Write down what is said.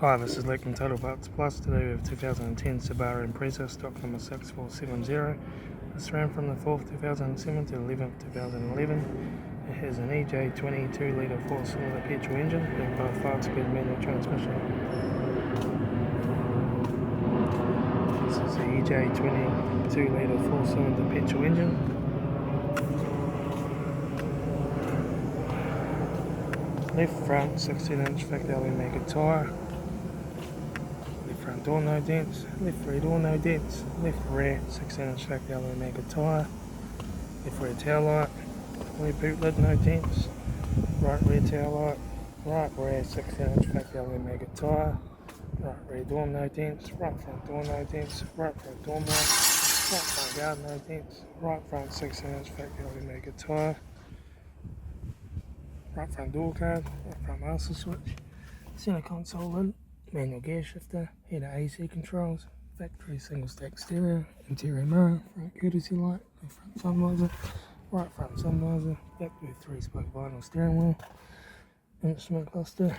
Hi, this is Litre Total Parts Plus. Today we have 2010 Subaru Impreza, stock number 6470. This ran from the 4th 2007 to the 11th 2011. It has an EJ20 2-litre 4-cylinder petrol engine and by a 5-speed manual transmission. This is the EJ20 2-litre 4-cylinder petrol engine. Left front 16-inch factory Omega tyre. Left front door no dents, left rear door no dents, left rear 16-inch factory Omega tyre, left rear tail light, rear boot lid no dents, right rear tail light, right rear 16-inch factory Omega tyre, right rear door no dents, right front door no dents, right front door mount, right front guard no dents, right front 16-inch factory Omega tyre, right front door card, right front master switch, centre console lid, manual gear shifter, heater AC controls, factory single stack stereo, interior mirror, front courtesy light, left front sun visor, right front sun visor, factory 3-spoke vinyl steering wheel, instrument cluster,